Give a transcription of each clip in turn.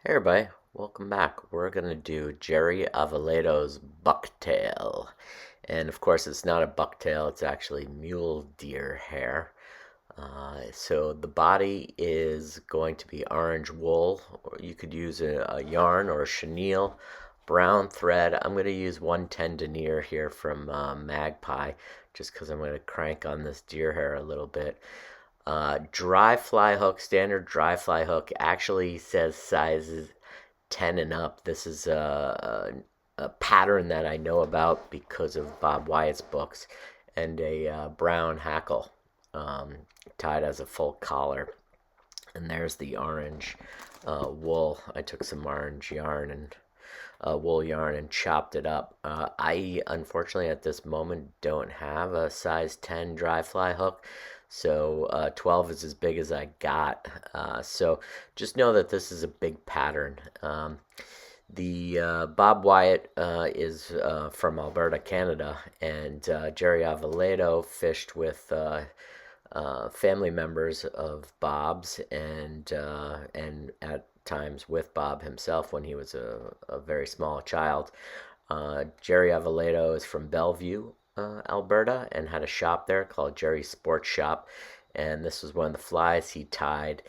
Hey everybody, welcome back. We're gonna do Jerry Avoledo's Bucktail. And of course, it's not a bucktail, it's actually mule deer hair. So the body is going to be orange wool, or you could use a yarn or a chenille, brown thread. I'm going to use 110 denier here from Magpie, just because I'm going to crank on this deer hair a little bit. Dry fly hook, standard dry fly hook, actually says sizes 10 and up. This is a pattern that I know about because of Bob Wyatt's books, and a brown hackle um, tied as a full collar. And there's the orange wool. I took some orange yarn and wool yarn and chopped it up. I unfortunately at this moment don't have a size 10 dry fly hook, so 12 is as big as I got. So just know that this is a big pattern. The Bob Wyatt is from Alberta, Canada, and Jerry Avoledo fished with family members of Bob's, and at times with Bob himself when he was a very small child. Jerry Avoledo is from Bellvue, Alberta, and had a shop there called Jerry's Sports Shop. And this was one of the flies he tied.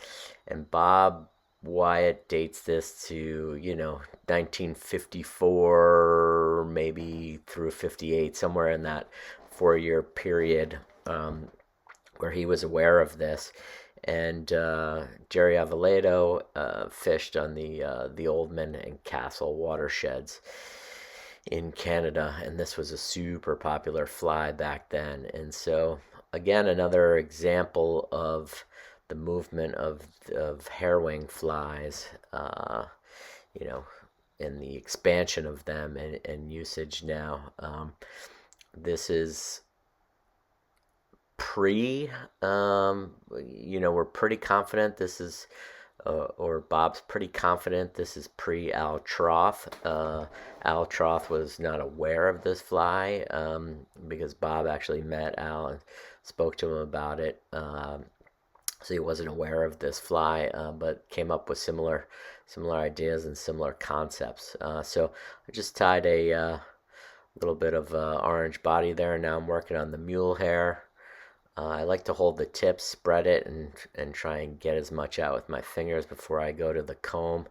And Bob Wyatt dates this to, 1954, maybe through 58, somewhere in that 4 year period, where he was aware of this. And Jerry Avoledo fished on the Oldman and Castle watersheds in Canada, and this was a super popular fly back then. And so, again, another example of the movement of hairwing flies, you know, and the expansion of them and usage now. This is pre, we're pretty confident this is, or Bob's pretty confident this is pre Al Troth. Al Troth was not aware of this fly because Bob actually met Al and spoke to him about it. So he wasn't aware of this fly, but came up with similar ideas and similar concepts. So I just tied a little bit of orange body there, and now I'm working on the mule hair. I like to hold the tip, spread it, and try and get as much out with my fingers before I go to the comb.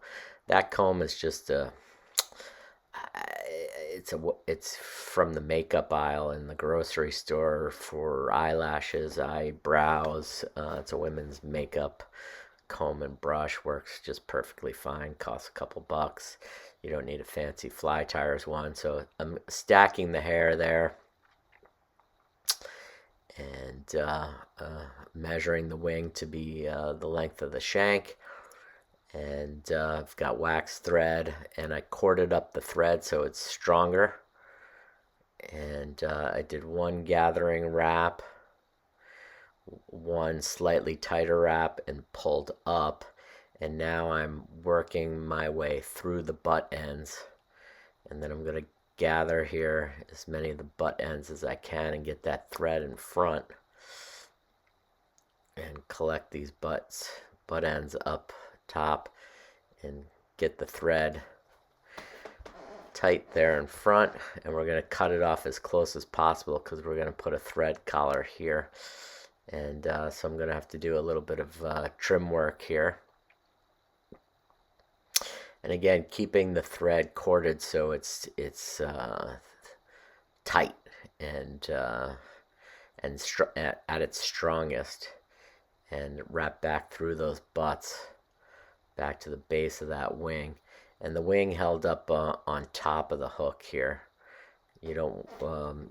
That comb is just it's from the makeup aisle in the grocery store for eyelashes, eyebrows. It's a women's makeup comb and brush. Works just perfectly fine. Costs a couple bucks. You don't need a fancy fly tires one. So I'm stacking the hair there and measuring the wing to be the length of the shank. And I've got wax thread, and I corded up the thread so it's stronger. And I did one gathering wrap, one slightly tighter wrap, and pulled up. And now I'm working my way through the butt ends. And then I'm going to gather here as many of the butt ends as I can and get that thread in front and collect these butt ends up top and get the thread tight there in front. And we're going to cut it off as close as possible because we're going to put a thread collar here. And so I'm going to have to do a little bit of trim work here. And again, keeping the thread corded so it's tight and at its strongest, and wrap back through those butts back to the base of that wing. And the wing held up on top of the hook here. You don't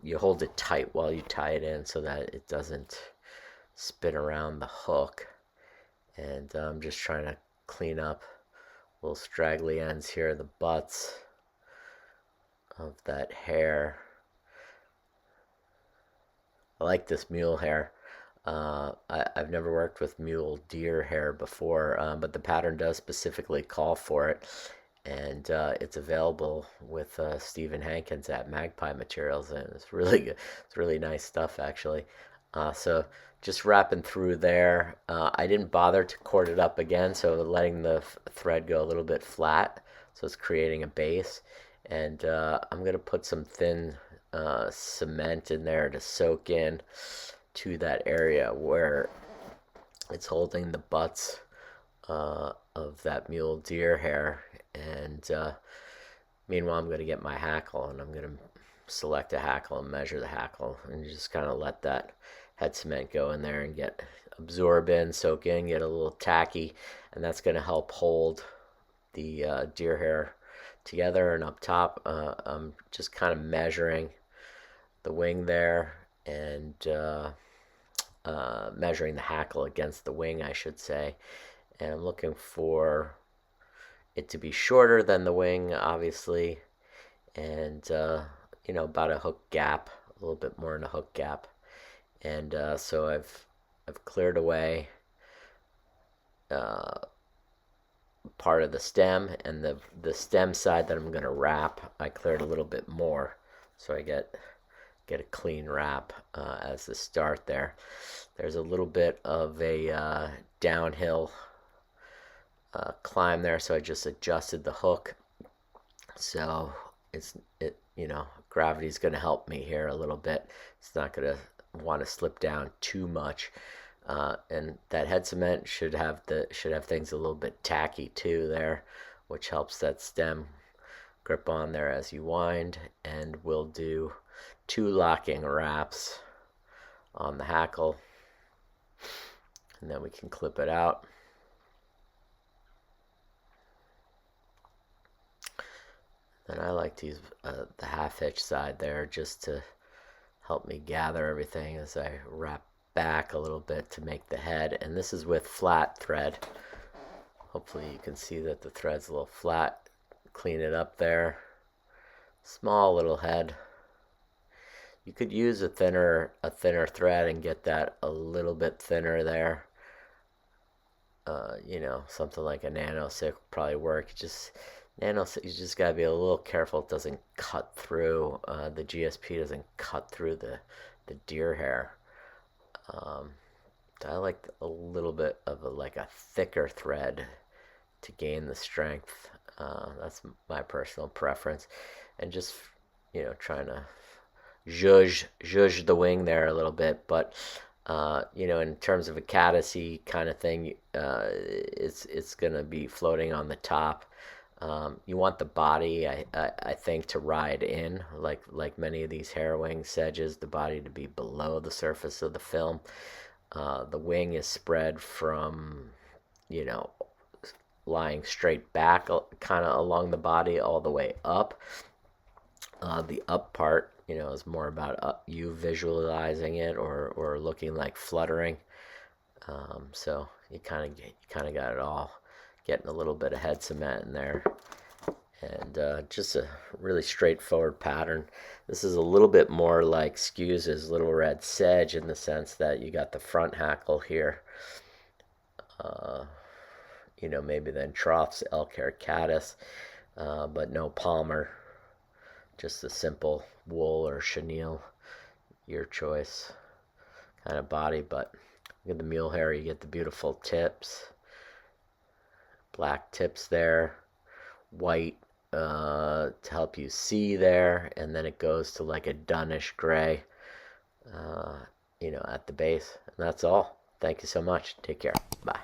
you hold it tight while you tie it in so that it doesn't spin around the hook. And I'm just trying to clean up little straggly ends here, the butts of that hair. I like this mule hair. I've never worked with mule deer hair before, but the pattern does specifically call for it. And it's available with Stephen Hankins at Magpie Materials, and it's really good. It's really nice stuff, actually. So just wrapping through there. I didn't bother to cord it up again, so letting the thread go a little bit flat, so it's creating a base. And I'm going to put some thin cement in there to soak in to that area where it's holding the butts of that mule deer hair. And meanwhile, I'm going to get my hackle, and I'm going to select a hackle and measure the hackle, and just kind of let that head cement go in there and get absorb in, soak in, get a little tacky, and that's going to help hold the deer hair together. And up top, I'm just kind of measuring the wing there, and measuring the hackle against the wing, I should say. And I'm looking for it to be shorter than the wing, obviously, and about a hook gap, a little bit more in a hook gap. And so I've cleared away part of the stem, and the stem side that I'm going to wrap, I cleared a little bit more, so I get a clean wrap as the start there. There's a little bit of a downhill climb there, so I just adjusted the hook. So gravity's going to help me here a little bit. It's not going to want to slip down too much. And that head cement should have things a little bit tacky too there, which helps that stem grip on there as you wind. And we'll do 2 locking wraps on the hackle, and then we can clip it out. Then I like to use the half hitch side there just to help me gather everything as I wrap back a little bit to make the head. And this is with flat thread. Hopefully you can see that the thread's a little flat. Clean it up there. Small little head. You could use a thinner thread and get that a little bit thinner there. Something like a nano stick would probably work. You just gotta be a little careful it doesn't cut through. The GSP doesn't cut through the deer hair. I like a little bit of a thicker thread to gain the strength. That's my personal preference, and just trying to zhuzh the wing there a little bit. But in terms of a caddisy kind of thing, it's gonna be floating on the top. You want the body, I think, to ride in, like many of these hair wing sedges, the body to be below the surface of the film. The wing is spread from, lying straight back, kind of along the body, all the way up. The up part, is more about you visualizing it or looking like fluttering. So you kind of got it all. Getting a little bit of head cement in there, and just a really straightforward pattern. This is a little bit more like Scuse's Little Red Sedge in the sense that you got the front hackle here, maybe then Troth's elk hair caddis, but no palmer, just a simple wool or chenille, your choice kind of body. But with the mule hair, you get the beautiful tips. Black tips there, white to help you see there, and then it goes to like a dunnish gray, at the base. And that's all. Thank you so much. Take care. Bye.